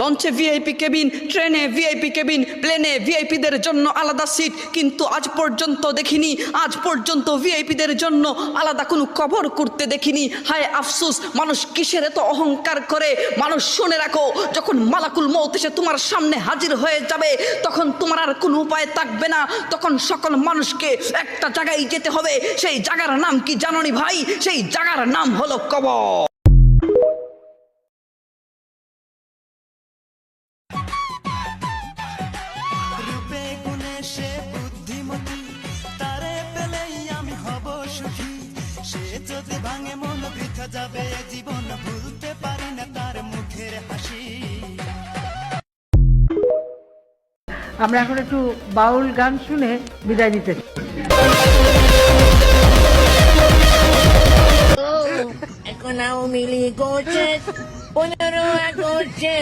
লঞ্চে VIP cabin, ট্রেনে VIP cabin, প্লেনে ভিআইপিদের জন্য আলাদা সিট, কিন্তু আজ পর্যন্ত দেখিনি, আজ পর্যন্ত ভিআইপিদের জন্য আলাদা কোনো কবর করতে দেখিনি। হায় আফসোস, মানুষ কিসের এত অহংকার করে। মানুষ শুনে রাখো, যখন মালাকুল মউত এসে তোমার সামনে হাজির হয়ে যাবে, তখন তোমার আর কোনো উপায় থাকবে না। তখন সকল মানুষকে একটা জায়গায় যেতে হবে। সেই জায়গার নাম কি জানোনি ভাই? সেই জায়গার নাম হলো কবর। যদি ভাঙে মন বৃথা যাবে জীবন, ভুলতে পারি না তার মুখের হাসি। আমরা এখন একটু বাউল গান শুনে বিদায় নিতে চাই। এখন আওয়ামী লীগ করছে, 15 আগস্টে